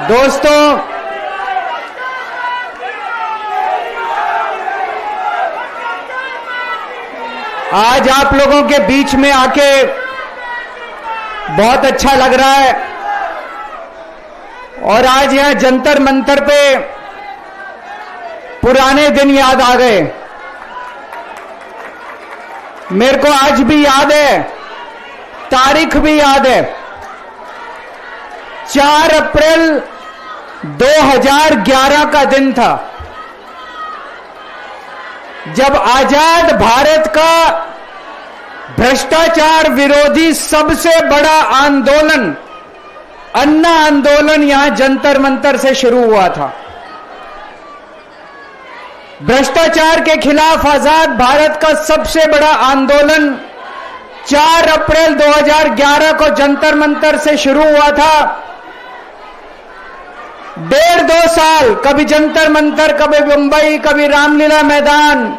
दोस्तों, आज आप लोगों के बीच में आके बहुत अच्छा लग रहा है और आज यहां जंतर मंतर पे पुराने दिन याद आ गए। मेरे को आज भी याद है, तारीख भी याद है, 4 अप्रैल 2011 का दिन था जब आजाद भारत का भ्रष्टाचार विरोधी सबसे बड़ा आंदोलन अन्ना आंदोलन यहां जंतर मंतर से शुरू हुआ था। भ्रष्टाचार के खिलाफ आजाद भारत का सबसे बड़ा आंदोलन 4 अप्रैल 2011 को जंतर मंतर से शुरू हुआ था। 1.5-2 साल कभी जंतर मंतर, कभी मुंबई, कभी रामलीला मैदान।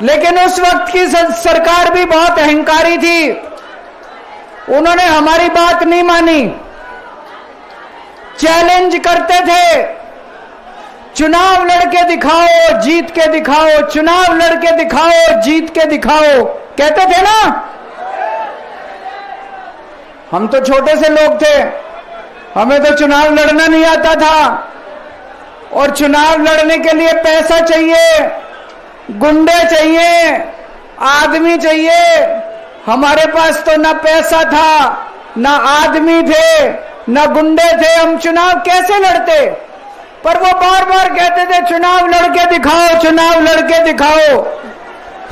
लेकिन उस वक्त की सरकार भी बहुत अहंकारी थी, उन्होंने हमारी बात नहीं मानी, चैलेंज करते थे, चुनाव लड़के दिखाओ, जीत के दिखाओ, चुनाव लड़के दिखाओ, जीत के दिखाओ, कहते थे ना। हम तो छोटे से लोग थे, हमें तो चुनाव लड़ना नहीं आता था और चुनाव लड़ने के लिए पैसा चाहिए, गुंडे चाहिए, आदमी चाहिए। हमारे पास तो ना पैसा था, ना आदमी थे, ना गुंडे थे, हम चुनाव कैसे लड़ते। पर वो बार बार कहते थे चुनाव लड़के दिखाओ, चुनाव लड़के दिखाओ।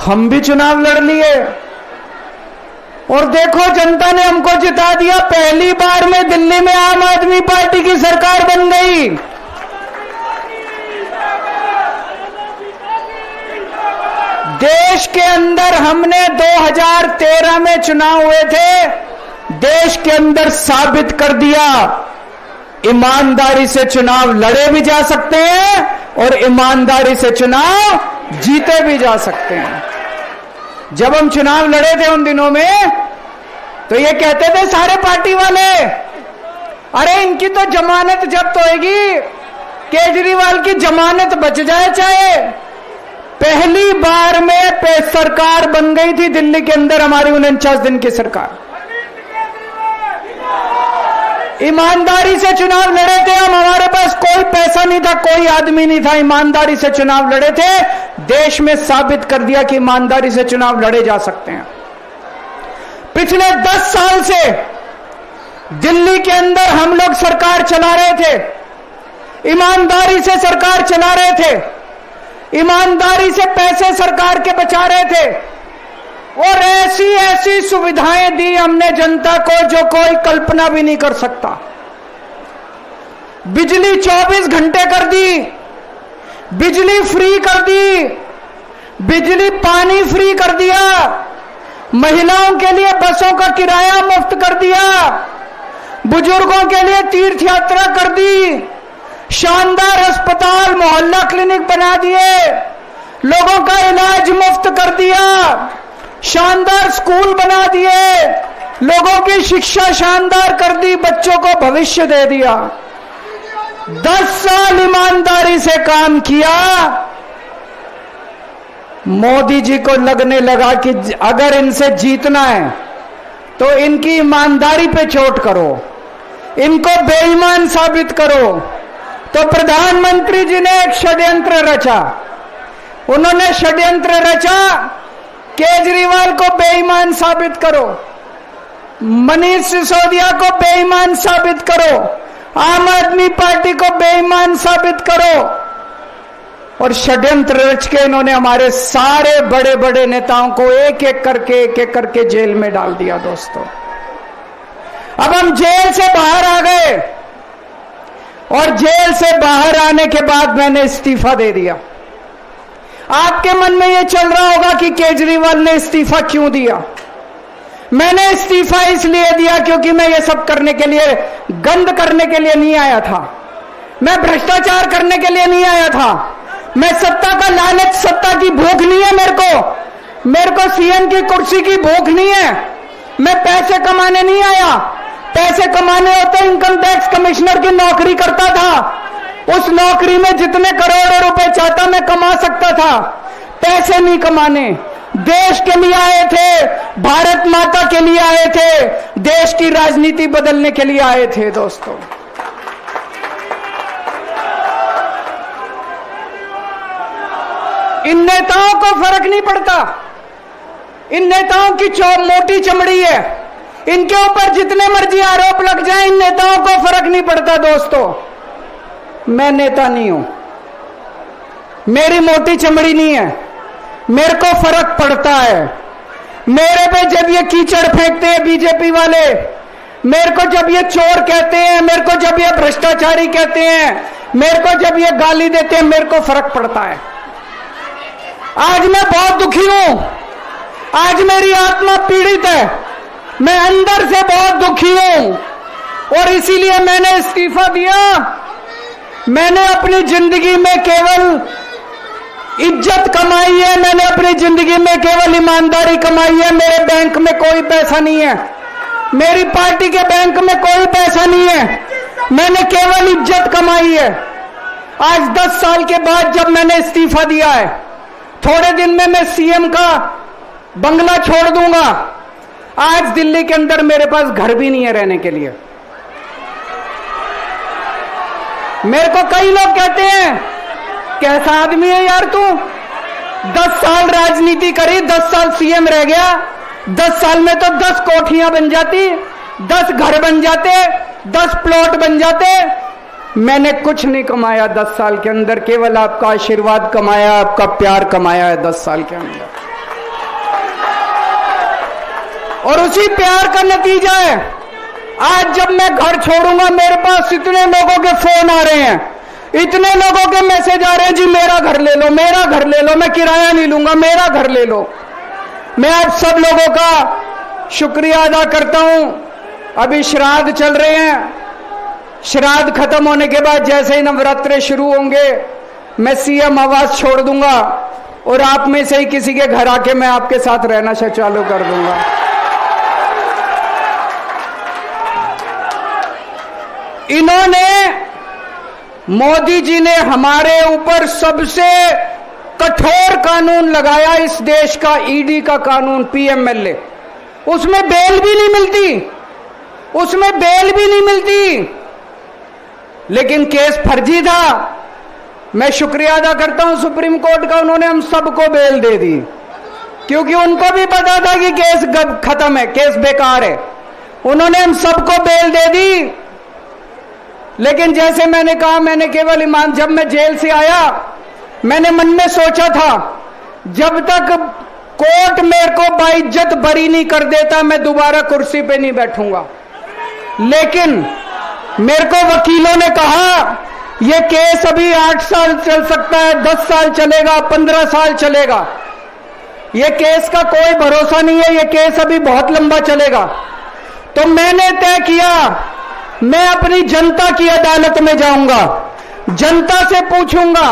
हम भी चुनाव लड़ लिए और देखो जनता ने हमको जिता दिया। पहली बार में दिल्ली में आम आदमी पार्टी की सरकार बन गई। देश के अंदर हमने 2013 में चुनाव हुए थे, देश के अंदर साबित कर दिया ईमानदारी से चुनाव लड़े भी जा सकते हैं और ईमानदारी से चुनाव जीते भी जा सकते हैं। जब हम चुनाव लड़े थे उन दिनों में तो ये कहते थे सारे पार्टी वाले, अरे इनकी तो जमानत जब्त होएगी, केजरीवाल की जमानत बच जाए चाहे। पहली बार में सरकार बन गई थी दिल्ली के अंदर हमारी 49 दिन की सरकार। ईमानदारी से चुनाव लड़े थे हम, हमारे पास कोई पैसा नहीं था, कोई आदमी नहीं था, ईमानदारी से चुनाव लड़े थे। देश में साबित कर दिया कि ईमानदारी से चुनाव लड़े जा सकते हैं। पिछले 10 साल से दिल्ली के अंदर हम लोग सरकार चला रहे थे, ईमानदारी से सरकार चला रहे थे, ईमानदारी से पैसे सरकार के बचा रहे थे और ऐसी ऐसी सुविधाएं दी हमने जनता को जो कोई कल्पना भी नहीं कर सकता। बिजली 24 घंटे कर दी, बिजली फ्री कर दी, बिजली पानी फ्री कर दिया, महिलाओं के लिए बसों का किराया मुफ्त कर दिया, बुजुर्गों के लिए तीर्थ यात्रा कर दी, शानदार अस्पताल मोहल्ला क्लिनिक बना दिए, लोगों का इलाज मुफ्त कर दिया, शानदार स्कूल बना दिए, लोगों की शिक्षा शानदार कर दी, बच्चों को भविष्य दे दिया। 10 साल ईमानदारी से काम किया। मोदी जी को लगने लगा कि अगर इनसे जीतना है तो इनकी ईमानदारी पे चोट करो, इनको बेईमान साबित करो। तो प्रधानमंत्री जी ने एक षड्यंत्र रचा, उन्होंने षड्यंत्र रचा, केजरीवाल को बेईमान साबित करो, मनीष सिसोदिया को बेईमान साबित करो, आम आदमी पार्टी को बेईमान साबित करो। और षड्यंत्र रच के इन्होंने हमारे सारे बड़े बड़े नेताओं को एक एक करके जेल में डाल दिया। दोस्तों, अब हम जेल से बाहर आ गए और जेल से बाहर आने के बाद मैंने इस्तीफा दे दिया। आपके मन में यह चल रहा होगा कि केजरीवाल ने इस्तीफा क्यों दिया। मैंने इस्तीफा इसलिए दिया क्योंकि मैं ये सब करने के लिए, गंद करने के लिए नहीं आया था, मैं भ्रष्टाचार करने के लिए नहीं आया था, मैं सत्ता का लालच, सत्ता की भूख नहीं है मेरे को सीएम की कुर्सी की भूख नहीं है, मैं पैसे कमाने नहीं आया, पैसे कमाने होते इनकम टैक्स कमिश्नर की नौकरी करता था, उस नौकरी में जितने करोड़ों रुपए चाहता मैं कमा सकता था। पैसे नहीं कमाने, देश के लिए आए थे, भारत माता के लिए आए थे, देश की राजनीति बदलने के लिए आए थे। दोस्तों, इन नेताओं को फर्क नहीं पड़ता, इन नेताओं की मोटी चमड़ी है, इनके ऊपर जितने मर्जी आरोप लग जाए, इन नेताओं को फर्क नहीं पड़ता। दोस्तों, मैं नेता नहीं हूं, मेरी मोटी चमड़ी नहीं है, मेरे को फर्क पड़ता है। मेरे पे जब ये कीचड़ फेंकते हैं बीजेपी वाले, मेरे को जब ये चोर कहते हैं, मेरे को जब ये भ्रष्टाचारी कहते हैं, मेरे को जब ये गाली देते हैं, मेरे को फर्क पड़ता है। आज मैं बहुत दुखी हूं, आज मेरी आत्मा पीड़ित है, मैं अंदर से बहुत दुखी हूं और इसीलिए मैंने इस्तीफा दिया। मैंने अपनी जिंदगी में केवल इज्जत कमाई है, मैंने अपनी जिंदगी में केवल ईमानदारी कमाई है। मेरे बैंक में कोई पैसा नहीं है, मेरी पार्टी के बैंक में कोई पैसा नहीं है, मैंने केवल इज्जत कमाई है। आज 10 साल के बाद जब मैंने इस्तीफा दिया है, थोड़े दिन में मैं सीएम का बंगला छोड़ दूंगा। आज दिल्ली के अंदर मेरे पास घर भी नहीं है रहने के लिए। मेरे को कई लोग कहते हैं, कैसा आदमी है यार तू, 10 साल राजनीति करी, 10 साल सीएम रह गया, 10 साल में तो 10 कोठियां बन जाती, 10 घर बन जाते, 10 प्लॉट बन जाते। मैंने कुछ नहीं कमाया 10 साल के अंदर, केवल आपका आशीर्वाद कमाया, आपका प्यार कमाया है 10 साल के अंदर। और उसी प्यार का नतीजा है आज जब मैं घर छोड़ूंगा, मेरे पास इतने लोगों के फोन आ रहे हैं, इतने लोगों के मैसेज आ रहे हैं, जी मेरा घर ले लो, मेरा घर ले लो, मैं किराया नहीं लूंगा, मेरा घर ले लो। मैं आप सब लोगों का शुक्रिया अदा करता हूं। अभी श्राद्ध चल रहे हैं, श्राद्ध खत्म होने के बाद जैसे ही नवरात्रे शुरू होंगे, मैं सीएम आवास छोड़ दूंगा और आप में से ही किसी के घर आके मैं आपके साथ रहना चालू कर दूंगा। इन्होंने, मोदी जी ने हमारे ऊपर सबसे कठोर कानून लगाया, इस देश का ईडी का कानून, पीएमएलए। उसमें बेल भी नहीं मिलती, उसमें बेल भी नहीं मिलती, लेकिन केस फर्जी था। मैं शुक्रिया अदा करता हूं सुप्रीम कोर्ट का, उन्होंने हम सबको बेल दे दी, क्योंकि उनको भी पता था कि केस खत्म है, केस बेकार है। उन्होंने हम सबको बेल दे दी। लेकिन जैसे मैंने कहा, मैंने केवल ईमान, जब मैं जेल से आया, मैंने मन में सोचा था, जब तक कोर्ट मेरे को बाइज्जत बरी नहीं कर देता, मैं दोबारा कुर्सी पे नहीं बैठूंगा। लेकिन मेरे को वकीलों ने कहा, यह केस अभी 8 साल चल सकता है, 10 साल चलेगा, 15 साल चलेगा, यह केस का कोई भरोसा नहीं है, यह केस अभी बहुत लंबा चलेगा। तो मैंने तय किया, मैं अपनी जनता की अदालत में जाऊंगा, जनता से पूछूंगा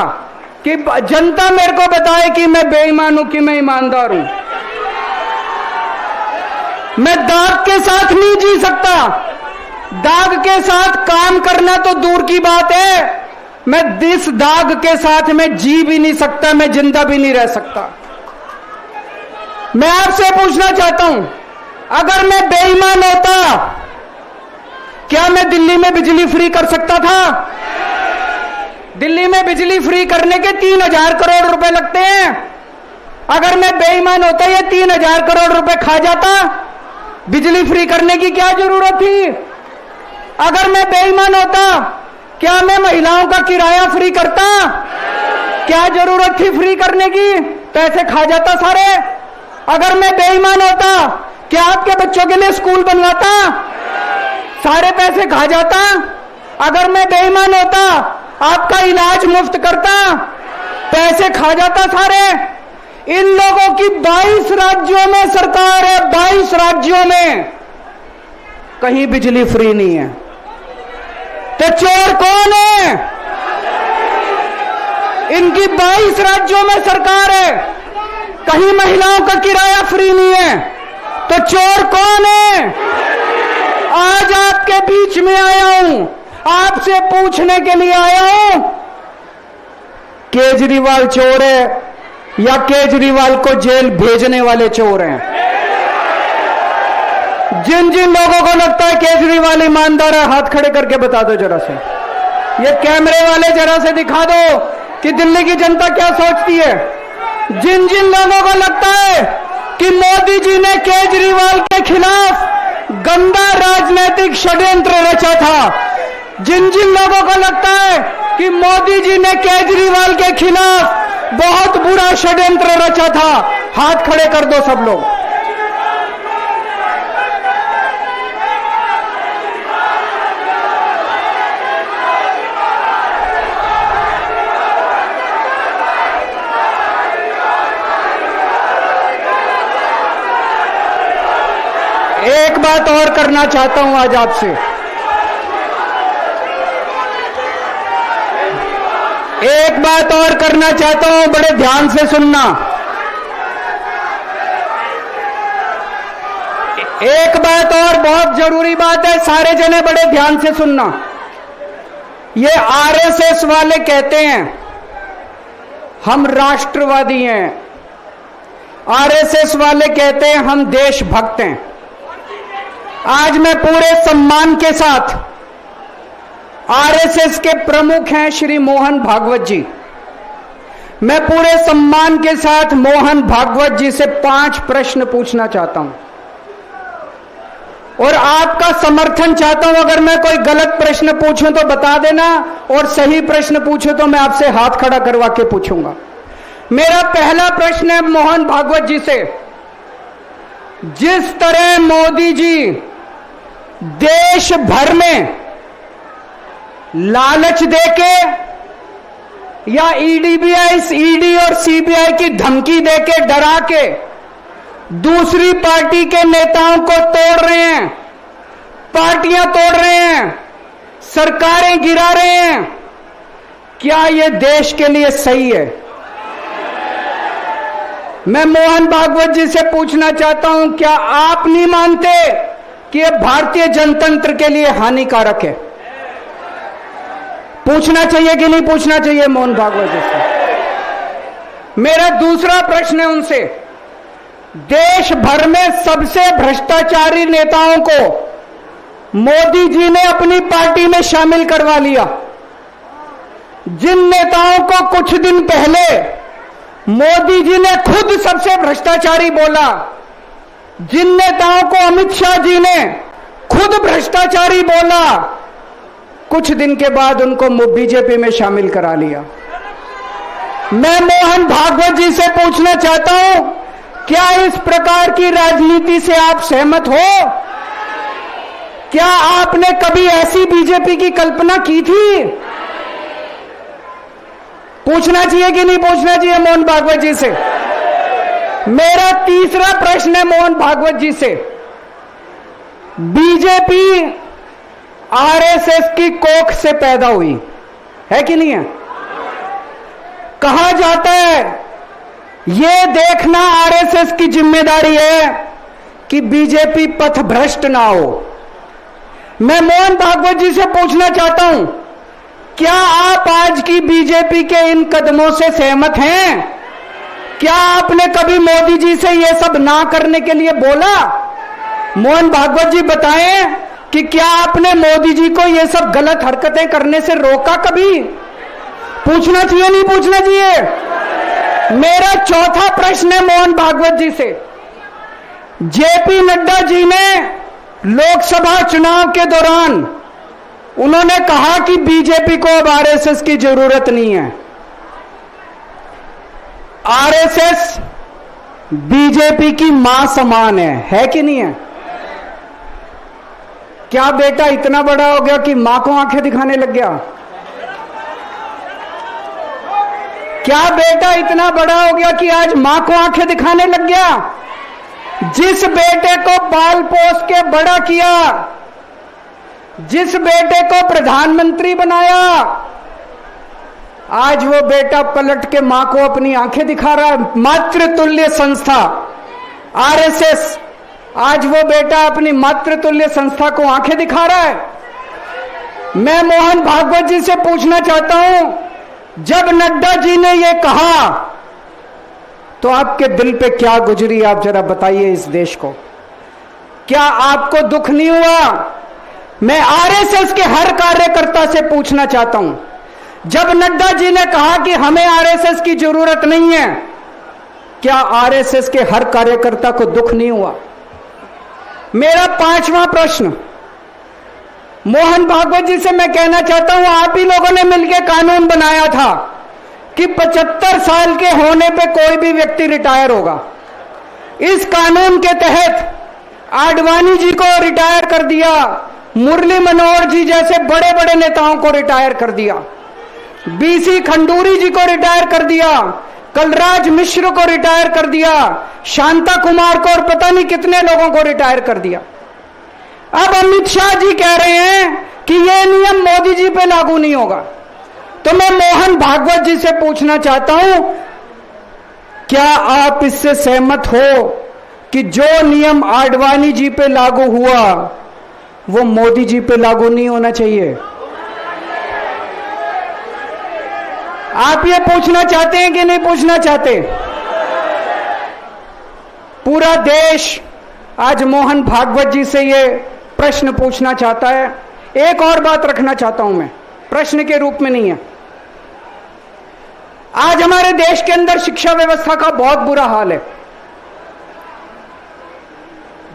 कि जनता मेरे को बताए कि मैं बेईमान हूं कि मैं ईमानदार हूं। मैं दाग के साथ नहीं जी सकता, दाग के साथ काम करना तो दूर की बात है, मैं इस दाग के साथ में जी भी नहीं सकता, मैं जिंदा भी नहीं रह सकता। मैं आपसे पूछना चाहता हूं, अगर मैं बेईमान होता, क्या मैं दिल्ली में बिजली फ्री कर सकता था? दिल्ली में बिजली फ्री करने के 3000 करोड़ रुपए लगते हैं। अगर मैं बेईमान होता, ये 3000 करोड़ रुपए खा जाता, बिजली फ्री करने की क्या जरूरत थी? अगर मैं बेईमान होता, क्या मैं महिलाओं का किराया फ्री करता? क्या जरूरत थी फ्री करने की? पैसे खा जाता सारे। अगर मैं बेईमान होता, क्या आपके बच्चों के लिए स्कूल बनवाता? सारे पैसे खा जाता। अगर मैं बेईमान होता, आपका इलाज मुफ्त करता, पैसे खा जाता सारे। इन लोगों की 22 राज्यों में सरकार है, 22 राज्यों में कहीं बिजली फ्री नहीं है। तो चोर कौन है? इनकी 22 राज्यों में सरकार है, कहीं महिलाओं का किराया फ्री नहीं है, तो चोर कौन है? आज आपके बीच में आया हूं, आपसे पूछने के लिए आया हूं, केजरीवाल चोर है या केजरीवाल को जेल भेजने वाले चोर हैं? जिन जिन लोगों को लगता है केजरीवाल ईमानदार है, हाथ खड़े करके बता दो जरा से। ये कैमरे वाले जरा से दिखा दो कि दिल्ली की जनता क्या सोचती है। जिन जिन लोगों को लगता है कि मोदी जी ने केजरीवाल के खिलाफ गंदा राजनीतिक षड्यंत्र रचा था, जिन जिन लोगों को लगता है कि मोदी जी ने केजरीवाल के खिलाफ बहुत बुरा षड्यंत्र रचा था, हाथ खड़े कर दो सब लोग। एक बात और करना चाहता हूं आज आपसे। एक बात और करना चाहता हूं, बड़े ध्यान से सुनना। एक बात और बहुत जरूरी बात है, सारे जने बड़े ध्यान से सुनना। ये आरएसएस वाले कहते हैं हम राष्ट्रवादी हैं, आरएसएस वाले कहते हैं हम देशभक्त हैं। आज मैं पूरे सम्मान के साथ, आरएसएस के प्रमुख हैं श्री मोहन भागवत जी, मैं पूरे सम्मान के साथ मोहन भागवत जी से 5 प्रश्न पूछना चाहता हूं और आपका समर्थन चाहता हूं। अगर मैं कोई गलत प्रश्न पूछूं तो बता देना, और सही प्रश्न पूछूं तो मैं आपसे हाथ खड़ा करवा के पूछूंगा। मेरा पहला प्रश्न है मोहन भागवत जी से। जिस तरह मोदी जी देश भर में लालच देके या ईडी और सीबीआई की धमकी देके, डरा के दूसरी पार्टी के नेताओं को तोड़ रहे हैं, पार्टियां तोड़ रहे हैं, सरकारें गिरा रहे हैं, क्या यह देश के लिए सही है? मैं मोहन भागवत जी से पूछना चाहता हूं, क्या आप नहीं मानते कि यह भारतीय जनतंत्र के लिए हानिकारक है? पूछना चाहिए कि नहीं पूछना चाहिए मोहन भागवत जी से? मेरा दूसरा प्रश्न है उनसे, देश भर में सबसे भ्रष्टाचारी नेताओं को मोदी जी ने अपनी पार्टी में शामिल करवा लिया। जिन नेताओं को कुछ दिन पहले मोदी जी ने खुद सबसे भ्रष्टाचारी बोला, जिन नेताओं को अमित शाह जी ने खुद भ्रष्टाचारी बोला, कुछ दिन के बाद उनको बीजेपी में शामिल करा लिया। मैं मोहन भागवत जी से पूछना चाहता हूं, क्या इस प्रकार की राजनीति से आप सहमत हो? क्या आपने कभी ऐसी बीजेपी की कल्पना की थी? पूछना चाहिए कि नहीं पूछना चाहिए मोहन भागवत जी से? मेरा तीसरा प्रश्न है मोहन भागवत जी से। बीजेपी आरएसएस की कोख से पैदा हुई है कि नहीं है? कहा जाता है यह देखना आरएसएस की जिम्मेदारी है कि बीजेपी पथभ्रष्ट ना हो। मैं मोहन भागवत जी से पूछना चाहता हूं, क्या आप आज की बीजेपी के इन कदमों से सहमत हैं? क्या आपने कभी मोदी जी से यह सब ना करने के लिए बोला? मोहन भागवत जी बताएं कि क्या आपने मोदी जी को यह सब गलत हरकतें करने से रोका कभी? पूछना चाहिए नहीं पूछना चाहिए? मेरा चौथा प्रश्न है मोहन भागवत जी से। जेपी नड्डा जी ने लोकसभा चुनाव के दौरान उन्होंने कहा कि बीजेपी को अब आरएसएस की जरूरत नहीं है। आरएसएस बीजेपी की मां समान है कि नहीं है? क्या बेटा इतना बड़ा हो गया कि मां को आंखें दिखाने लग गया? क्या बेटा इतना बड़ा हो गया कि आज मां को आंखें दिखाने लग गया? जिस बेटे को पाल पोस के बड़ा किया, जिस बेटे को प्रधानमंत्री बनाया, आज वो बेटा पलट के मां को अपनी आंखें दिखा रहा है। मातृतुल्य संस्था आरएसएस आज वो बेटा अपनी मातृतुल्य संस्था को आंखें दिखा रहा है। मैं मोहन भागवत जी से पूछना चाहता हूं, जब नड्डा जी ने ये कहा तो आपके दिल पे क्या गुजरी, आप जरा बताइए इस देश को। क्या आपको दुख नहीं हुआ? मैं आरएसएस के हर कार्यकर्ता से पूछना चाहता हूं, जब नड्डा जी ने कहा कि हमें आरएसएस की जरूरत नहीं है, क्या आरएसएस के हर कार्यकर्ता को दुख नहीं हुआ? मेरा 5वां प्रश्न मोहन भागवत जी से मैं कहना चाहता हूं, आप ही लोगों ने मिलकर कानून बनाया था कि 75 साल के होने पे कोई भी व्यक्ति रिटायर होगा। इस कानून के तहत आडवाणी जी को रिटायर कर दिया, मुरली मनोहर जी जैसे बड़े बड़े नेताओं को रिटायर कर दिया, बीसी खंडूरी जी को रिटायर कर दिया, कलराज मिश्र को रिटायर कर दिया, शांता कुमार को और पता नहीं कितने लोगों को रिटायर कर दिया। अब अमित शाह जी कह रहे हैं कि यह नियम मोदी जी पे लागू नहीं होगा। तो मैं मोहन भागवत जी से पूछना चाहता हूं, क्या आप इससे सहमत हो कि जो नियम आडवाणी जी पे लागू हुआ वो मोदी जी पे लागू नहीं होना चाहिए? आप ये पूछना चाहते हैं कि नहीं पूछना चाहते? पूरा देश आज मोहन भागवत जी से ये प्रश्न पूछना चाहता है। एक और बात रखना चाहता हूं मैं, प्रश्न के रूप में नहीं है। आज हमारे देश के अंदर शिक्षा व्यवस्था का बहुत बुरा हाल है।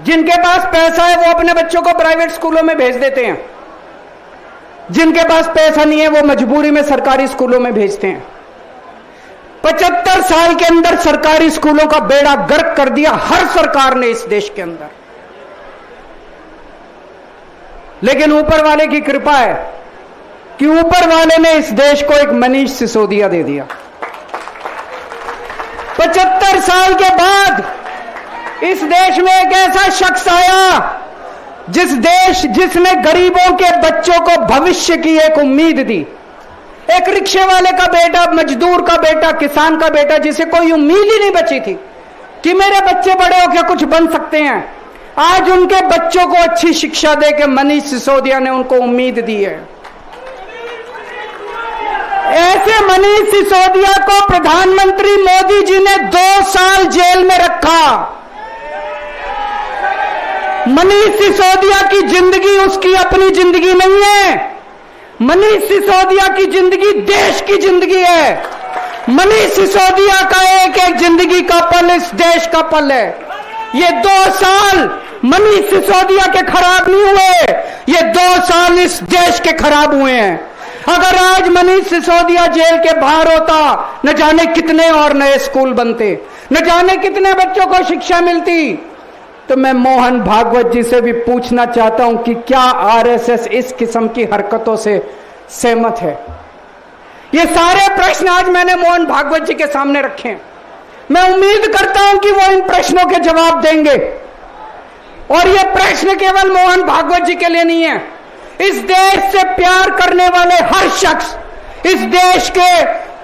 जिनके पास पैसा है वो अपने बच्चों को प्राइवेट स्कूलों में भेज देते हैं, जिनके पास पैसा नहीं है वो मजबूरी में सरकारी स्कूलों में भेजते हैं। 75 साल के अंदर सरकारी स्कूलों का बेड़ा गर्क कर दिया हर सरकार ने इस देश के अंदर। लेकिन ऊपर वाले की कृपा है कि ऊपर वाले ने इस देश को एक मनीष सिसोदिया दे दिया। 75 साल के बाद इस देश में एक ऐसा शख्स आया जिसने गरीबों के बच्चों को भविष्य की एक उम्मीद दी। एक रिक्शे वाले का बेटा, मजदूर का बेटा, किसान का बेटा, जिसे कोई उम्मीद ही नहीं बची थी कि मेरे बच्चे बड़े होकर कुछ बन सकते हैं, आज उनके बच्चों को अच्छी शिक्षा देकर मनीष सिसोदिया ने उनको उम्मीद दी है। ऐसे मनीष सिसोदिया को प्रधानमंत्री मोदी जी ने 2 साल जेल में रखा। मनीष सिसोदिया की जिंदगी उसकी अपनी जिंदगी नहीं है। मनीष सिसोदिया की जिंदगी देश की जिंदगी है। मनीष सिसोदिया का एक एक जिंदगी का पल इस देश का पल है। ये 2 साल मनीष सिसोदिया के खराब नहीं हुए, ये 2 साल इस देश के खराब हुए हैं। अगर आज मनीष सिसोदिया जेल के बाहर होता, न जाने कितने और नए स्कूल बनते, न जाने कितने बच्चों को शिक्षा मिलती। तो मैं मोहन भागवत जी से भी पूछना चाहता हूं कि क्या आरएसएस इस किस्म की हरकतों से सहमत है? ये सारे प्रश्न आज मैंने मोहन भागवत जी के सामने रखे हैं। मैं उम्मीद करता हूं कि वो इन प्रश्नों के जवाब देंगे। और ये प्रश्न केवल मोहन भागवत जी के लिए नहीं है। इस देश से प्यार करने वाले हर शख्स, इस देश के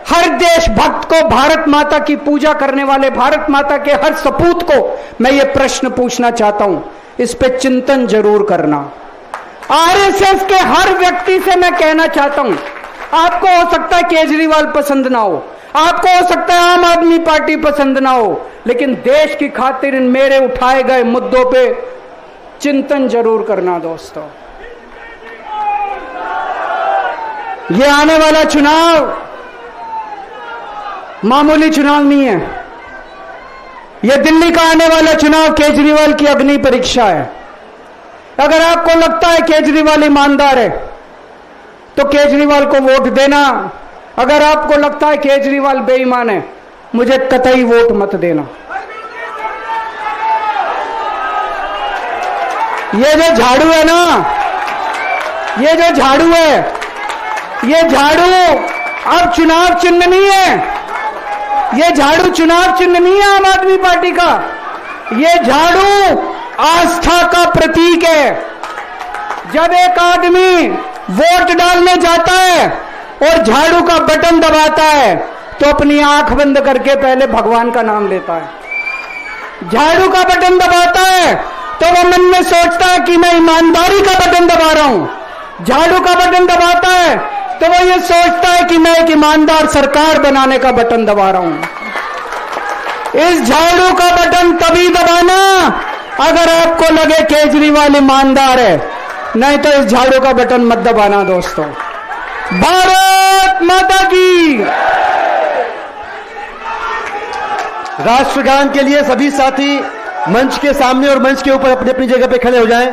हर देशभक्त को, भारत माता की पूजा करने वाले भारत माता के हर सपूत को मैं ये प्रश्न पूछना चाहता हूं, इस पे चिंतन जरूर करना। आरएसएस के हर व्यक्ति से मैं कहना चाहता हूं, आपको हो सकता है केजरीवाल पसंद ना हो, आपको हो सकता है आम आदमी पार्टी पसंद ना हो, लेकिन देश की खातिर इन मेरे उठाए गए मुद्दों पे चिंतन जरूर करना दोस्तों। ये आने वाला चुनाव मामूली चुनाव नहीं है। यह दिल्ली का आने वाला चुनाव केजरीवाल की अग्नि परीक्षा है। अगर आपको लगता है केजरीवाल ईमानदार है तो केजरीवाल को वोट देना। अगर आपको लगता है केजरीवाल बेईमान है, मुझे कतई वोट मत देना। ये जो झाड़ू है ना, ये जो झाड़ू है, ये झाड़ू अब चुनाव चिन्ह नहीं है। ये झाड़ू चुनाव चिन्ह नहीं है आम आदमी पार्टी का। ये झाड़ू आस्था का प्रतीक है। जब एक आदमी वोट डालने जाता है और झाड़ू का बटन दबाता है तो अपनी आंख बंद करके पहले भगवान का नाम लेता है। झाड़ू का बटन दबाता है तो वो मन में सोचता है कि मैं ईमानदारी का बटन दबा रहा हूं। झाड़ू का बटन दबाता है तो वो ये सोचता है कि मैं एक ईमानदार सरकार बनाने का बटन दबा रहा हूं। इस झाड़ू का बटन तभी दबाना अगर आपको लगे केजरीवाल ईमानदार है, नहीं तो इस झाड़ू का बटन मत दबाना दोस्तों। भारत माता की। राष्ट्रगान के लिए सभी साथी मंच के सामने और मंच के ऊपर अपनी अपनी जगह पे खड़े हो जाएं।